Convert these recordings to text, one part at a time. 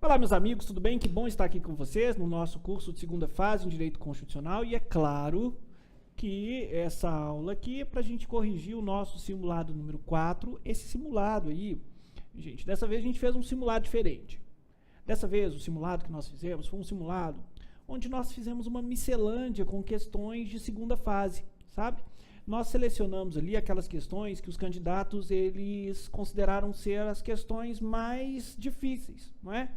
Olá, meus amigos, tudo bem? Que bom estar aqui com vocês no nosso curso de segunda fase em Direito Constitucional. E é claro que essa aula aqui é para a gente corrigir o nosso simulado número 4. Esse simulado aí, gente, dessa vez a gente fez um simulado diferente. Dessa vez, o simulado que nós fizemos foi um simulado onde nós fizemos uma miscelânea com questões de segunda fase, sabe? Nós selecionamos ali aquelas questões que os candidatos eles consideraram ser as questões mais difíceis, não é?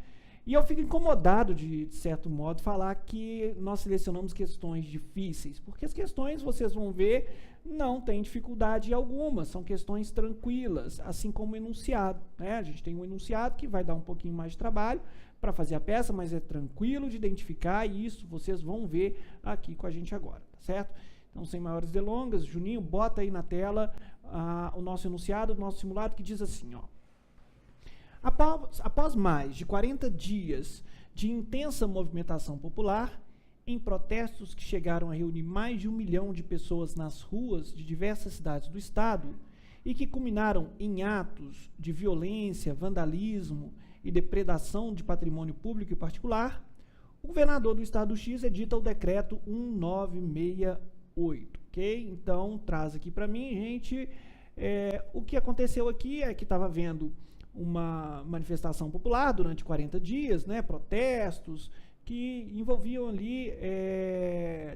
E eu fico incomodado, de certo modo, falar que nós selecionamos questões difíceis, porque as questões, vocês vão ver, não tem dificuldade alguma, são questões tranquilas, assim como o enunciado, né? A gente tem um enunciado que vai dar um pouquinho mais de trabalho para fazer a peça, mas é tranquilo de identificar e isso vocês vão ver aqui com a gente agora, tá certo? Então, sem maiores delongas, Juninho, bota aí na tela o nosso enunciado, o nosso simulado, que diz assim, ó. Após mais de 40 dias de intensa movimentação popular, em protestos que chegaram a reunir mais de 1 milhão de pessoas nas ruas de diversas cidades do estado e que culminaram em atos de violência, vandalismo e depredação de patrimônio público e particular, o governador do estado X edita o decreto 1968, ok? Então, traz aqui para mim, gente, o que aconteceu aqui é que estava havendo uma manifestação popular durante 40 dias, né, protestos que envolviam ali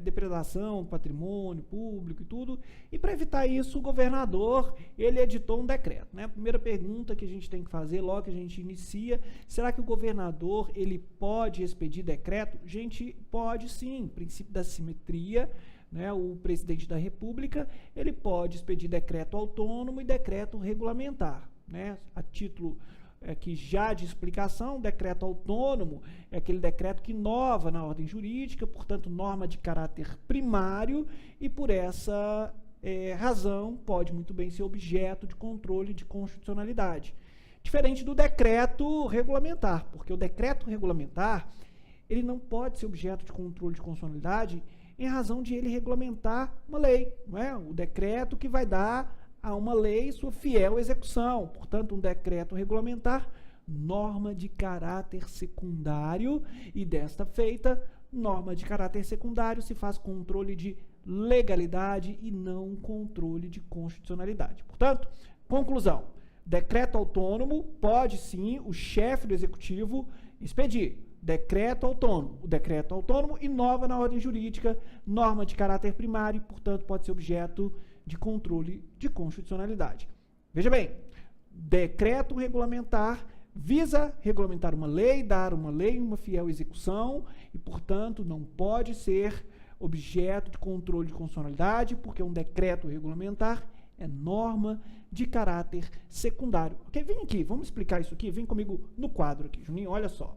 depredação do patrimônio público e tudo, e para evitar isso o governador, ele editou um decreto, né? A primeira pergunta que a gente tem que fazer logo que a gente inicia, será que o governador ele pode expedir decreto? Gente, pode sim, princípio da simetria, né? O presidente da República, ele pode expedir decreto autônomo e decreto regulamentar, né? A título aqui já de explicação, decreto autônomo é aquele decreto que inova na ordem jurídica, portanto, norma de caráter primário e por essa razão pode muito bem ser objeto de controle de constitucionalidade. Diferente do decreto regulamentar, porque o decreto regulamentar ele não pode ser objeto de controle de constitucionalidade em razão de ele regulamentar uma lei, não é? O decreto que vai dar a uma lei sua fiel execução. Portanto, um decreto regulamentar, norma de caráter secundário, e desta feita, norma de caráter secundário se faz controle de legalidade e não controle de constitucionalidade. Portanto, conclusão, decreto autônomo pode sim o chefe do executivo expedir. Decreto autônomo. O decreto autônomo inova na ordem jurídica, norma de caráter primário e, portanto, pode ser objeto de controle de constitucionalidade. Veja bem, decreto regulamentar visa regulamentar uma lei, dar uma lei uma fiel execução e, portanto, não pode ser objeto de controle de constitucionalidade, porque um decreto regulamentar é norma de caráter secundário. Ok? Vem aqui, vamos explicar isso aqui. Vem comigo no quadro aqui, Juninho, olha só.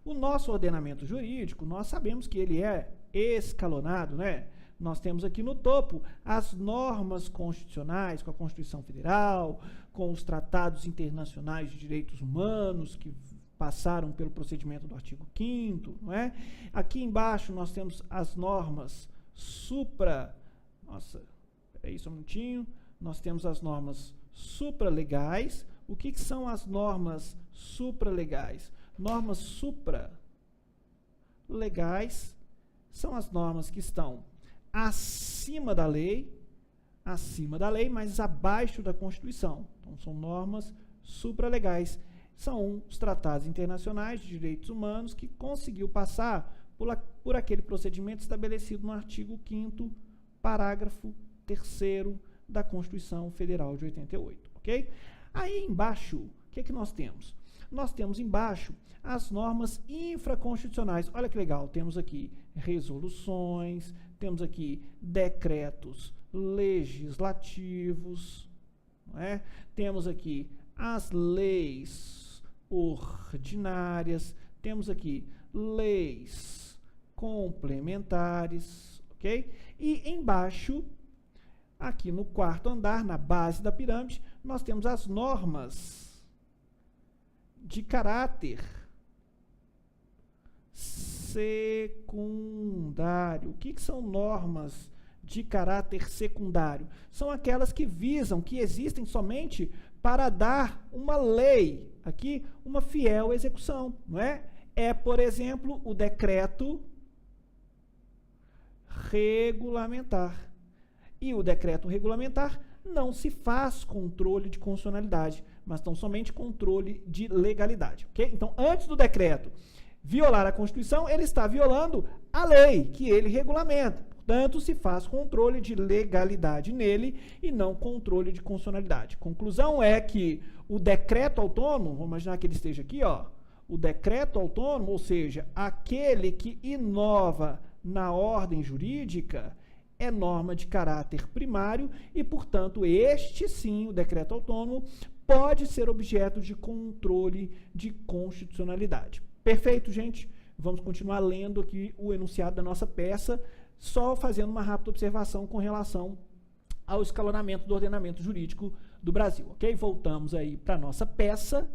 O nosso ordenamento jurídico, nós sabemos que ele é escalonado, né? Nós temos aqui no topo as normas constitucionais, com a Constituição Federal, com os tratados internacionais de direitos humanos, que passaram pelo procedimento do artigo 5º, não é? Aqui embaixo nós temos as normas peraí só um minutinho, nós temos as normas supralegais. O que são as normas supralegais? Normas supralegais são as normas que estão acima da lei, mas abaixo da Constituição. Então, são normas supralegais. São os tratados internacionais de direitos humanos que conseguiu passar por aquele procedimento estabelecido no artigo 5º, parágrafo 3º da Constituição Federal de 88, ok? Aí embaixo, o que nós temos? Nós temos embaixo as normas infraconstitucionais. Olha que legal, temos aqui resoluções, temos aqui decretos legislativos, não é? Temos aqui as leis ordinárias, temos aqui leis complementares, ok? E embaixo, aqui no quarto andar, na base da pirâmide, nós temos as normas de caráter secundário. O que são normas de caráter secundário são aquelas que visam, que existem somente para dar uma lei, aqui, uma fiel execução, não é? É, por exemplo, o decreto regulamentar. E o decreto regulamentar não se faz controle de constitucionalidade, mas tão somente controle de legalidade, ok? Então, antes do decreto violar a Constituição, ele está violando a lei que ele regulamenta. Portanto, se faz controle de legalidade nele e não controle de constitucionalidade. Conclusão é que o decreto autônomo, vamos imaginar que ele esteja aqui, ó, o decreto autônomo, ou seja, aquele que inova na ordem jurídica, é norma de caráter primário e, portanto, este sim, o decreto autônomo, pode ser objeto de controle de constitucionalidade. Perfeito, gente? Vamos continuar lendo aqui o enunciado da nossa peça, só fazendo uma rápida observação com relação ao escalonamento do ordenamento jurídico do Brasil, ok? Voltamos aí para a nossa peça,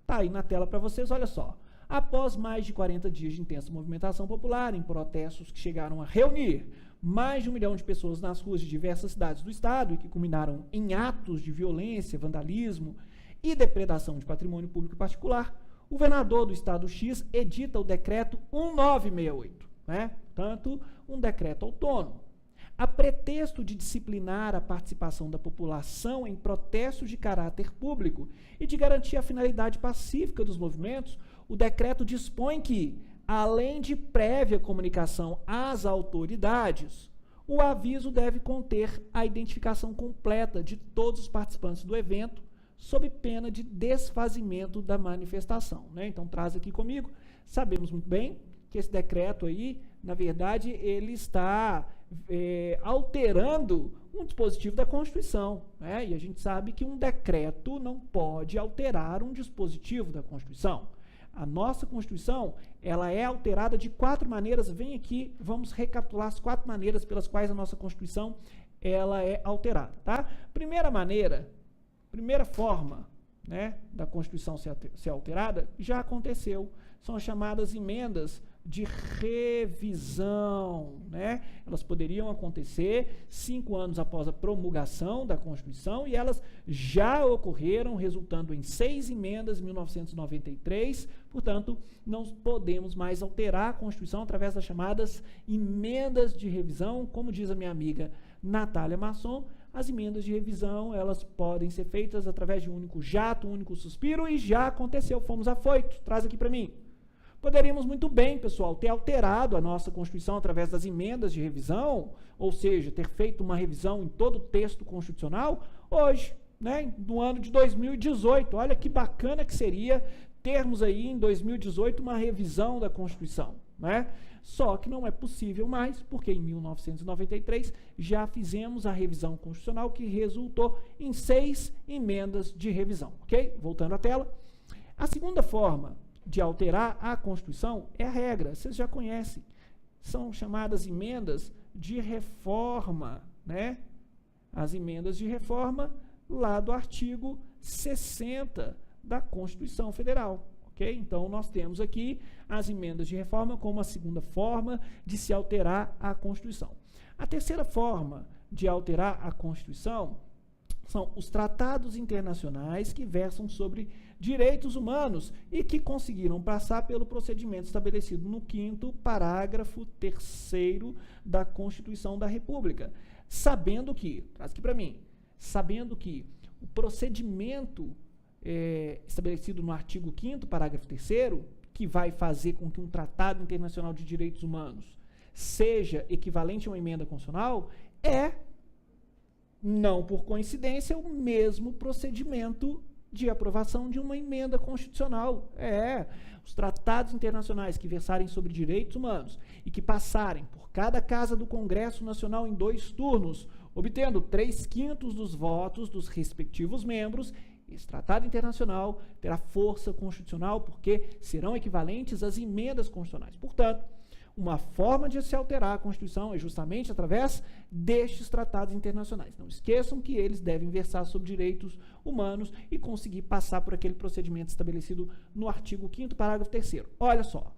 tá aí na tela para vocês, olha só. Após mais de 40 dias de intensa movimentação popular, em protestos que chegaram a reunir mais de 1 milhão de pessoas nas ruas de diversas cidades do estado e que culminaram em atos de violência, vandalismo e depredação de patrimônio público e particular, o governador do estado X edita o decreto 1968, né? Portanto, um decreto autônomo. A pretexto de disciplinar a participação da população em protestos de caráter público e de garantir a finalidade pacífica dos movimentos, o decreto dispõe que, além de prévia comunicação às autoridades, o aviso deve conter a identificação completa de todos os participantes do evento, sob pena de desfazimento da manifestação, né? Então, traz aqui comigo. Sabemos muito bem que esse decreto aí, na verdade, ele está alterando um dispositivo da Constituição, né? E a gente sabe que um decreto não pode alterar um dispositivo da Constituição. A nossa Constituição, ela é alterada de 4 maneiras. Vem aqui, vamos recapitular as 4 maneiras pelas quais a nossa Constituição ela é alterada, tá? Primeira maneira, primeira forma, né, da Constituição ser alterada, já aconteceu. São as chamadas emendas de revisão, né? Elas poderiam acontecer 5 anos após a promulgação da Constituição e elas já ocorreram, resultando em 6 emendas em 1993. Portanto, não podemos mais alterar a Constituição através das chamadas emendas de revisão. Como diz a minha amiga Natália Masson, as emendas de revisão, elas podem ser feitas através de um único jato, um único suspiro, e já aconteceu, fomos afoitos. Traz aqui para mim. Poderíamos muito bem, pessoal, ter alterado a nossa Constituição através das emendas de revisão, ou seja, ter feito uma revisão em todo o texto constitucional, hoje, né, no ano de 2018. Olha que bacana que seria termos aí em 2018 uma revisão da Constituição, né? Só que não é possível mais, porque em 1993 já fizemos a revisão constitucional que resultou em 6 emendas de revisão, ok? Voltando à tela. A segunda forma de alterar a Constituição é a regra, vocês já conhecem. São chamadas emendas de reforma, né? As emendas de reforma lá do artigo 60 da Constituição Federal. Okay? Então, nós temos aqui as emendas de reforma como a segunda forma de se alterar a Constituição. A terceira forma de alterar a Constituição são os tratados internacionais que versam sobre direitos humanos e que conseguiram passar pelo procedimento estabelecido no 5º parágrafo 3º da Constituição da República. Sabendo que, traz aqui para mim, sabendo que o procedimento estabelecido no artigo 5º, parágrafo 3º, que vai fazer com que um tratado internacional de direitos humanos seja equivalente a uma emenda constitucional, não por coincidência, o mesmo procedimento de aprovação de uma emenda constitucional. Os tratados internacionais que versarem sobre direitos humanos e que passarem por cada casa do Congresso Nacional em 2 turnos, obtendo 3/5 dos votos dos respectivos membros, esse tratado internacional terá força constitucional porque serão equivalentes às emendas constitucionais. Portanto, uma forma de se alterar a Constituição é justamente através destes tratados internacionais. Não esqueçam que eles devem versar sobre direitos humanos e conseguir passar por aquele procedimento estabelecido no artigo 5º, parágrafo 3º. Olha só,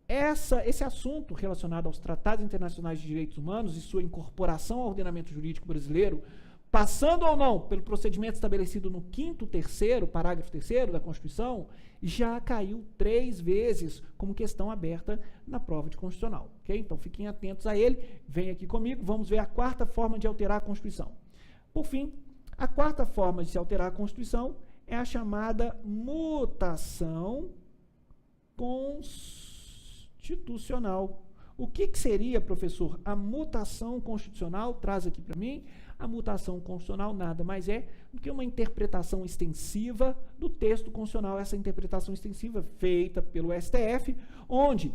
esse assunto relacionado aos tratados internacionais de direitos humanos e sua incorporação ao ordenamento jurídico brasileiro, passando ou não pelo procedimento estabelecido no 5º, parágrafo 3º da Constituição, já caiu 3 vezes como questão aberta na prova de constitucional. Okay? Então, fiquem atentos a ele. Vem aqui comigo, vamos ver a 4ª forma de alterar a Constituição. Por fim, a 4ª forma de se alterar a Constituição é a chamada mutação constitucional. O que seria, professor, a mutação constitucional? Traz aqui para mim. A mutação constitucional nada mais é do que uma interpretação extensiva do texto constitucional. Essa interpretação extensiva feita pelo STF, onde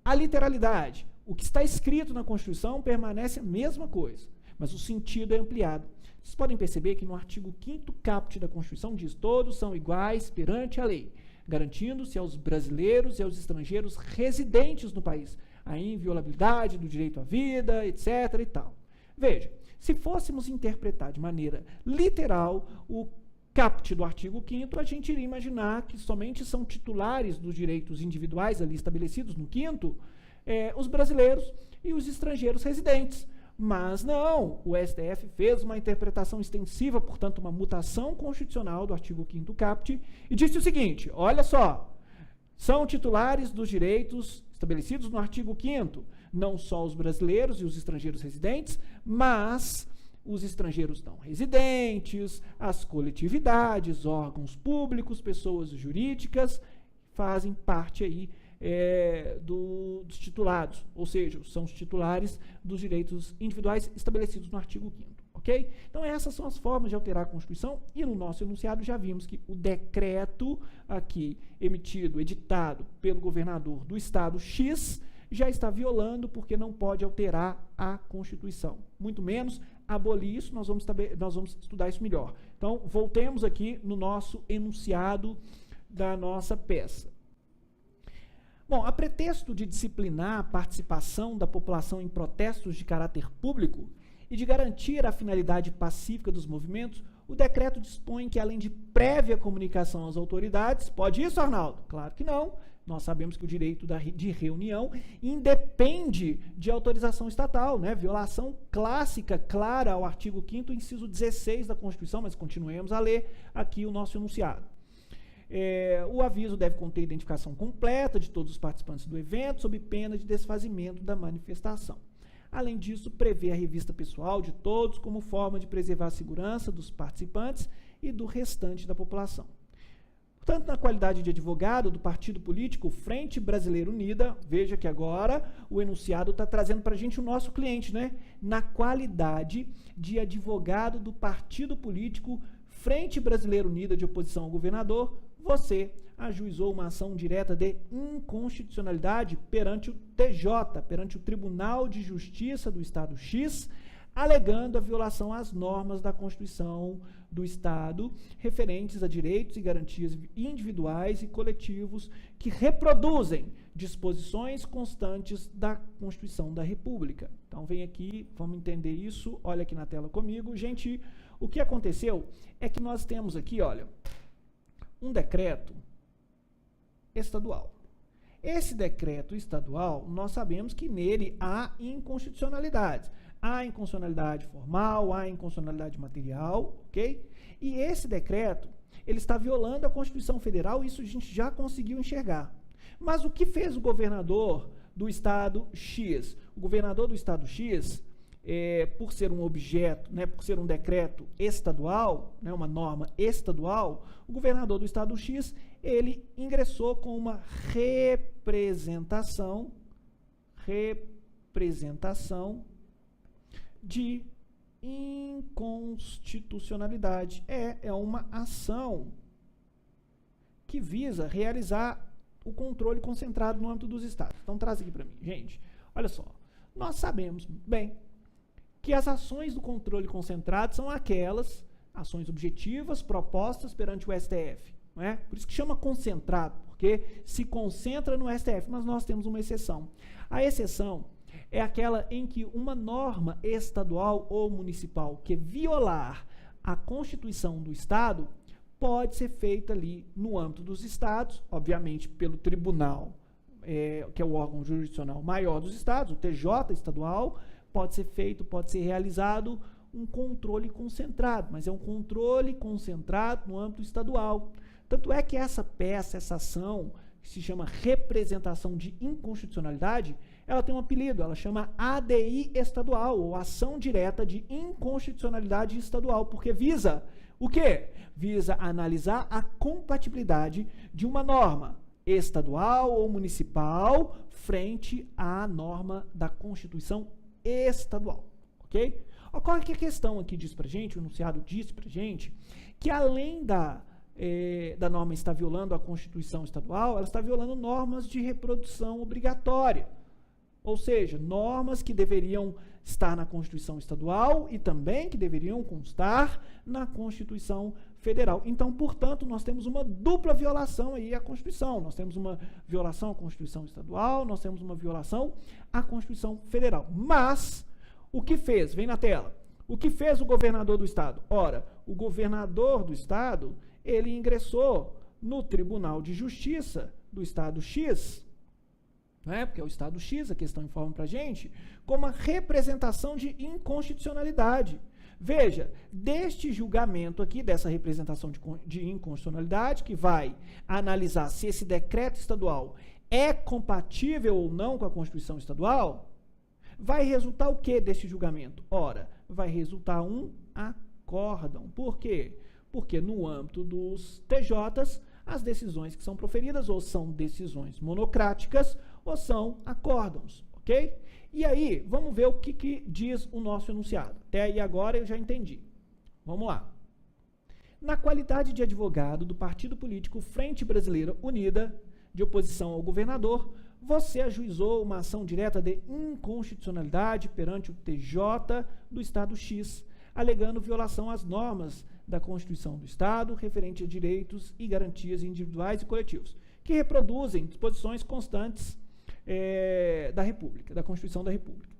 a literalidade, o que está escrito na Constituição permanece a mesma coisa, mas o sentido é ampliado. Vocês podem perceber que no artigo 5º caput da Constituição diz: todos são iguais perante a lei, garantindo-se aos brasileiros e aos estrangeiros residentes no país a inviolabilidade do direito à vida, etc. e tal. Veja, se fôssemos interpretar de maneira literal o caput do artigo 5º, a gente iria imaginar que somente são titulares dos direitos individuais ali estabelecidos no 5º, os brasileiros e os estrangeiros residentes. Mas não, o STF fez uma interpretação extensiva, portanto, uma mutação constitucional do artigo 5º caput, e disse o seguinte: olha só, são titulares dos direitos estabelecidos no artigo 5º, não só os brasileiros e os estrangeiros residentes, mas os estrangeiros não residentes, as coletividades, órgãos públicos, pessoas jurídicas, fazem parte aí dos titulados, ou seja, são os titulares dos direitos individuais estabelecidos no artigo 5º, ok? Então essas são as formas de alterar a Constituição, e no nosso enunciado já vimos que o decreto aqui editado pelo governador do estado X, já está violando, porque não pode alterar a Constituição, muito menos abolir isso. Nós vamos estudar isso melhor. Então, voltemos aqui no nosso enunciado da nossa peça. Bom, a pretexto de disciplinar a participação da população em protestos de caráter público e de garantir a finalidade pacífica dos movimentos, o decreto dispõe que, além de prévia comunicação às autoridades, pode isso, Arnaldo? Claro que não. Nós sabemos que o direito de reunião independe de autorização estatal, né? Violação clássica, clara ao artigo 5º, inciso 16 da Constituição, mas continuemos a ler aqui o nosso enunciado. O aviso deve conter identificação completa de todos os participantes do evento, sob pena de desfazimento da manifestação. Além disso, prevê a revista pessoal de todos como forma de preservar a segurança dos participantes e do restante da população. Portanto, na qualidade de advogado do partido político Frente Brasileira Unida, veja que agora o enunciado está trazendo para a gente o nosso cliente, né? Na qualidade de advogado do partido político Frente Brasileira Unida de oposição ao governador, você ajuizou uma ação direta de inconstitucionalidade perante o TJ, perante o Tribunal de Justiça do Estado X, alegando a violação às normas da Constituição do Estado, referentes a direitos e garantias individuais e coletivos que reproduzem disposições constantes da Constituição da República. Então, vem aqui, vamos entender isso, olha aqui na tela comigo. Gente, o que aconteceu é que nós temos aqui, olha, um decreto estadual. Esse decreto estadual, nós sabemos que nele há inconstitucionalidades. Há inconstitucionalidade formal, há inconstitucionalidade material, ok? E esse decreto, ele está violando a Constituição Federal, isso a gente já conseguiu enxergar. Mas o que fez o governador do estado X? O governador do estado X, por ser um objeto, né, por ser um decreto estadual, né, uma norma estadual, o governador do estado X, ele ingressou com uma representação de inconstitucionalidade. É uma ação que visa realizar o controle concentrado no âmbito dos estados. Então, traz aqui para mim. Gente, olha só. Nós sabemos bem que as ações do controle concentrado são aquelas ações objetivas propostas perante o STF. Não é? Por isso que chama concentrado, porque se concentra no STF, mas nós temos uma exceção. A exceção é aquela em que uma norma estadual ou municipal que violar a Constituição do Estado pode ser feita ali no âmbito dos estados, obviamente pelo tribunal que é o órgão jurisdicional maior dos estados, o TJ estadual, pode ser realizado um controle concentrado, mas é um controle concentrado no âmbito estadual. Tanto é que essa ação, que se chama representação de inconstitucionalidade, ela tem um apelido, ela chama ADI estadual, ou ação direta de inconstitucionalidade estadual, porque visa o quê? Visa analisar a compatibilidade de uma norma estadual ou municipal frente à norma da Constituição estadual, ok? Ocorre que a questão aqui diz pra gente, o enunciado diz pra gente, que além da norma estar violando a Constituição estadual, ela está violando normas de reprodução obrigatória, ou seja, normas que deveriam estar na Constituição estadual e também que deveriam constar na Constituição federal. Então, portanto, nós temos uma dupla violação aí à Constituição. Nós temos uma violação à Constituição estadual, nós temos uma violação à Constituição federal. Mas, o que fez? Vem na tela. O que fez o governador do estado? Ora, o governador do estado, ele ingressou no Tribunal de Justiça do estado X, porque é o estado X, a questão informa para a gente, com uma representação de inconstitucionalidade. Veja, deste julgamento aqui, dessa representação de inconstitucionalidade, que vai analisar se esse decreto estadual é compatível ou não com a Constituição estadual, vai resultar o que deste julgamento? Ora, vai resultar um acórdão. Por quê? Porque no âmbito dos TJs, as decisões que são proferidas ou são decisões monocráticas ou são acórdãos, ok? E aí, vamos ver o que diz o nosso enunciado. Até aí agora eu já entendi. Vamos lá. Na qualidade de advogado do partido político Frente Brasileira Unida, de oposição ao governador, você ajuizou uma ação direta de inconstitucionalidade perante o TJ do Estado X, alegando violação às normas da Constituição do Estado referente a direitos e garantias individuais e coletivos, que reproduzem disposições constantes da República, da Constituição da República.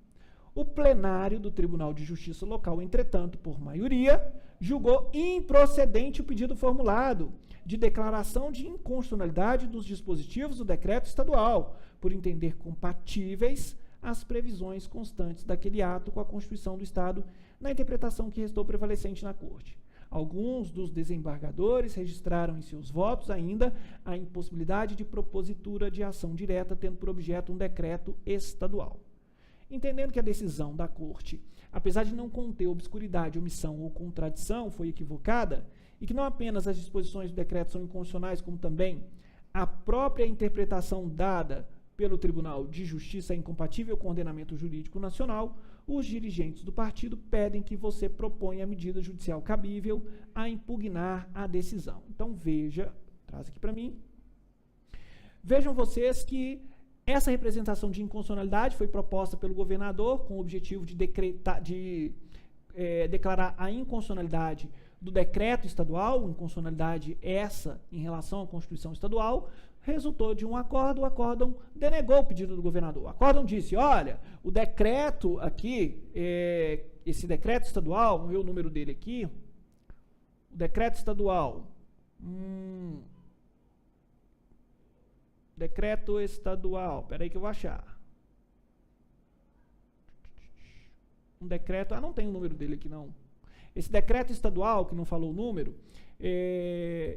O plenário do Tribunal de Justiça local, entretanto, por maioria, julgou improcedente o pedido formulado de declaração de inconstitucionalidade dos dispositivos do decreto estadual, por entender compatíveis as previsões constantes daquele ato com a Constituição do Estado, na interpretação que restou prevalecente na Corte. Alguns dos desembargadores registraram em seus votos ainda a impossibilidade de propositura de ação direta, tendo por objeto um decreto estadual. Entendendo que a decisão da Corte, apesar de não conter obscuridade, omissão ou contradição, foi equivocada, e que não apenas as disposições do decreto são inconstitucionais, como também a própria interpretação dada pelo Tribunal de Justiça é incompatível com o ordenamento jurídico nacional, os dirigentes do partido pedem que você proponha a medida judicial cabível a impugnar a decisão. Então, veja, traz aqui para mim. Vejam vocês que essa representação de inconstitucionalidade foi proposta pelo governador com o objetivo de declarar a inconstitucionalidade do decreto estadual, inconstitucionalidade essa em relação à Constituição estadual, resultou de um acórdão. O acórdão denegou o pedido do governador. O acórdão disse, olha, o decreto aqui, esse decreto estadual, vamos ver o número dele aqui, o decreto estadual, decreto estadual, peraí que eu vou achar. Um decreto, não tem o número dele aqui não. Esse decreto estadual, que não falou o número,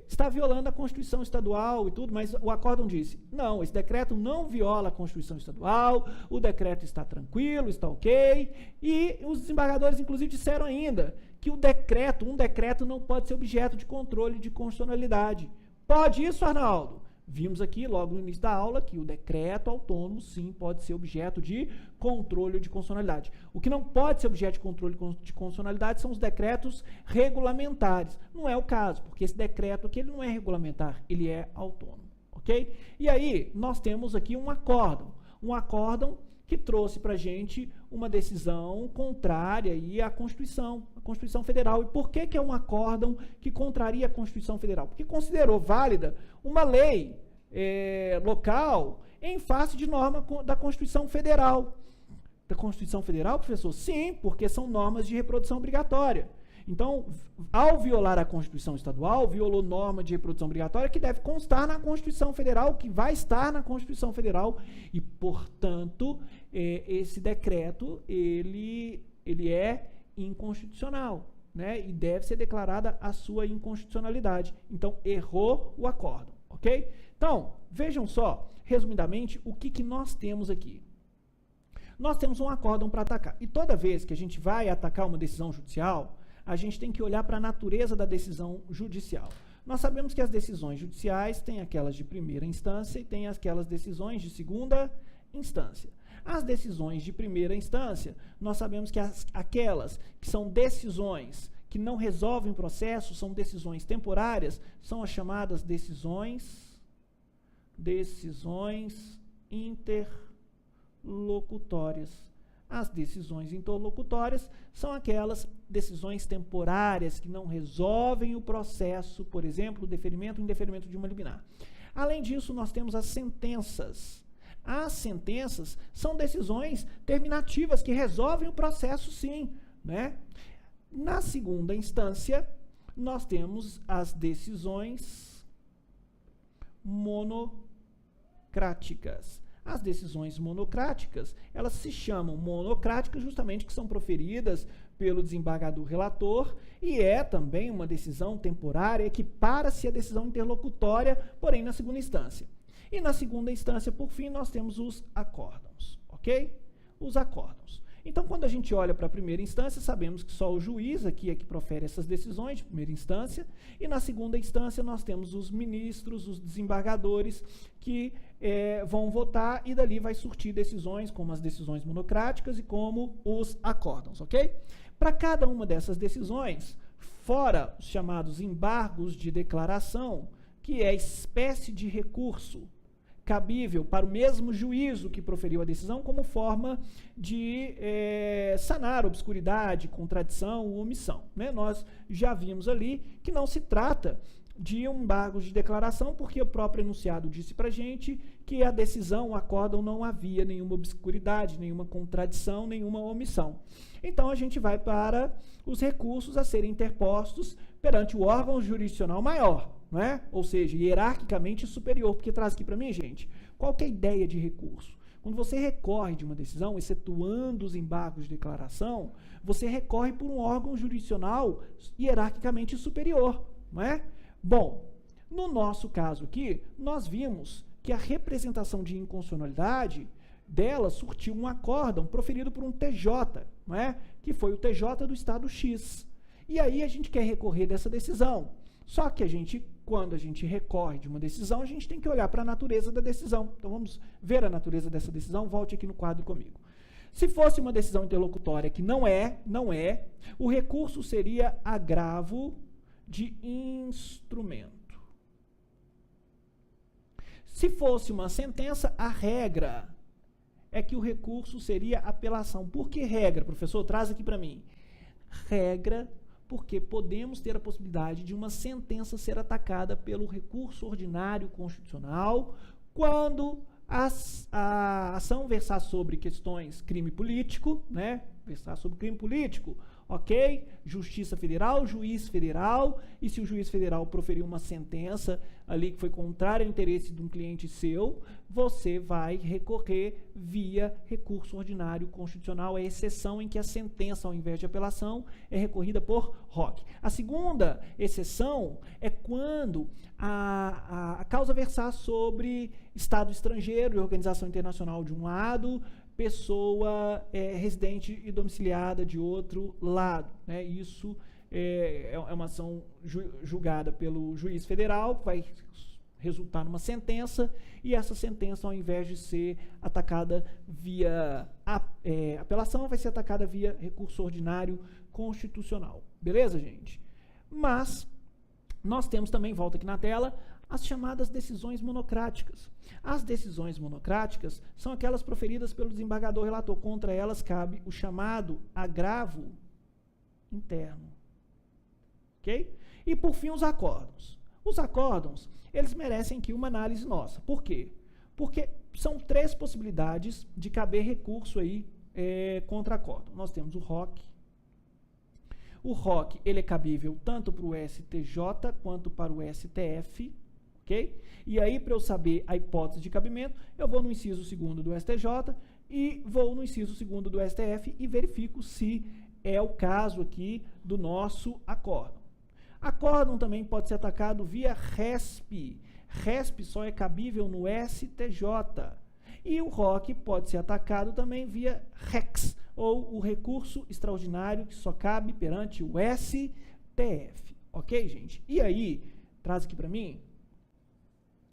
está violando a Constituição estadual e tudo, mas o acórdão disse, não, esse decreto não viola a Constituição estadual, o decreto está tranquilo, está ok, e os desembargadores, inclusive, disseram ainda que um decreto não pode ser objeto de controle de constitucionalidade. Pode isso, Arnaldo? Vimos aqui, logo no início da aula, que o decreto autônomo, sim, pode ser objeto de controle de constitucionalidade. O que não pode ser objeto de controle de constitucionalidade são os decretos regulamentares. Não é o caso, porque esse decreto aqui ele não é regulamentar, ele é autônomo, ok? E aí, nós temos aqui um acórdão que trouxe para a gente uma decisão contrária aí à Constituição Federal. E por que é um acórdão que contraria a Constituição Federal? Porque considerou válida uma lei local em face de norma da Constituição Federal. Da Constituição Federal, professor? Sim, porque são normas de reprodução obrigatória. Então, ao violar a Constituição Estadual, violou norma de reprodução obrigatória que deve constar na Constituição Federal, que vai estar na Constituição Federal, e, portanto, esse decreto, ele é inconstitucional, né? E deve ser declarada a sua inconstitucionalidade. Então, errou o acórdão, ok? Então, vejam só, resumidamente, o que nós temos aqui. Nós temos um acórdão para atacar. E toda vez que a gente vai atacar uma decisão judicial, a gente tem que olhar para a natureza da decisão judicial. Nós sabemos que as decisões judiciais têm aquelas de primeira instância e tem aquelas decisões de segunda instância. As decisões de primeira instância, nós sabemos que aquelas que são decisões que não resolvem o processo, são decisões temporárias, são as chamadas decisões interlocutórias. As decisões interlocutórias são aquelas decisões temporárias que não resolvem o processo, por exemplo, o deferimento ou indeferimento de uma liminar. Além disso, nós temos as sentenças. As sentenças são decisões terminativas que resolvem o processo, sim, né? Na segunda instância, nós temos as decisões monocráticas. As decisões monocráticas, elas se chamam monocráticas justamente que são proferidas pelo desembargador relator e é também uma decisão temporária, equipara-se à decisão interlocutória, porém na segunda instância. E na segunda instância, por fim, nós temos os acórdãos, ok? Os acórdãos. Então, quando a gente olha para a primeira instância, sabemos que só o juiz aqui é que profere essas decisões de primeira instância, e na segunda instância nós temos os ministros, os desembargadores, que vão votar e dali vai surtir decisões, como as decisões monocráticas e como os acórdãos, ok? Para cada uma dessas decisões, fora os chamados embargos de declaração, que é espécie de recurso cabível para o mesmo juízo que proferiu a decisão como forma de sanar obscuridade, contradição ou omissão, né? Nós já vimos ali que não se trata de um embargo de declaração, porque o próprio enunciado disse para a gente que a decisão, o acórdão, não havia nenhuma obscuridade, nenhuma contradição, nenhuma omissão. Então, a gente vai para os recursos a serem interpostos perante o órgão jurisdicional maior, não é? Ou seja, hierarquicamente superior, porque traz aqui para mim, gente, qual que é a ideia de recurso? Quando você recorre de uma decisão, excetuando os embargos de declaração, você recorre por um órgão jurisdicional hierarquicamente superior, não é? Bom, no nosso caso aqui, nós vimos que a representação de inconstitucionalidade dela surtiu um acórdão proferido por um TJ, não é? Que foi o TJ do Estado X. E aí a gente quer recorrer dessa decisão. Só que quando a gente recorre de uma decisão, a gente tem que olhar para a natureza da decisão. Então vamos ver a natureza dessa decisão, volte aqui no quadro comigo. Se fosse uma decisão interlocutória que não é, o recurso seria agravo de instrumento. Se fosse uma sentença, a regra é que o recurso seria apelação. Por que regra, professor? Traz aqui para mim. Regra porque podemos ter a possibilidade de uma sentença ser atacada pelo recurso ordinário constitucional quando a ação versar sobre questões crime político, né? Versar sobre crime político, ok? Justiça Federal, juiz federal, e se o juiz federal proferir uma sentença ali que foi contrária ao interesse de um cliente seu, você vai recorrer via recurso ordinário constitucional, a exceção em que a sentença, ao invés de apelação, é recorrida por ROC. A segunda exceção é quando a causa versar sobre Estado estrangeiro e organização internacional de um lado, pessoa residente e domiciliada de outro lado, né? Isso é uma ação julgada pelo juiz federal, que vai resultar numa sentença, e essa sentença, ao invés de ser atacada via apelação, vai ser atacada via recurso ordinário constitucional. Beleza, gente? Mas nós temos também, volta aqui na tela, as chamadas decisões monocráticas. As decisões monocráticas são aquelas proferidas pelo desembargador relator. Contra elas cabe o chamado agravo interno. Ok? E, por fim, os acórdãos. Os acórdãos, eles merecem aqui uma análise nossa. Por quê? Porque são 3 possibilidades de caber recurso aí contra acórdão. Nós temos o ROC, O ROC, ele é cabível tanto para o STJ quanto para o STF, ok? E aí, para eu saber a hipótese de cabimento, eu vou no inciso 2º do STJ e vou no inciso 2º do STF e verifico se é o caso aqui do nosso acórdão. Acórdão também pode ser atacado via RESP. RESP só é cabível no STJ. E o ROC pode ser atacado também via REX, ou o recurso extraordinário que só cabe perante o STF. Ok, gente? E aí, traz aqui para mim.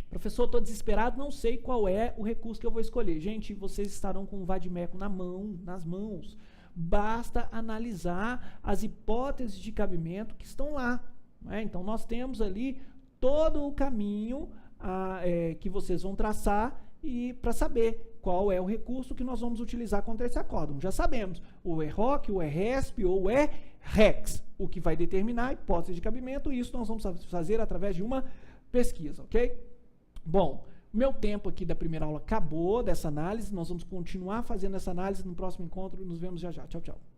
Professor, estou desesperado, não sei qual é o recurso que eu vou escolher. Gente, vocês estarão com o vadimeco nas mãos. Basta analisar as hipóteses de cabimento que estão lá. Né? Então, nós temos ali todo o caminho que vocês vão traçar e para saber qual é o recurso que nós vamos utilizar contra esse acórdão. Já sabemos, o ROC, o RESP ou o REX, o que vai determinar a hipótese de cabimento, e isso nós vamos fazer através de uma pesquisa, ok? Bom, meu tempo aqui da primeira aula acabou, dessa análise, nós vamos continuar fazendo essa análise no próximo encontro, nos vemos já já. Tchau, tchau.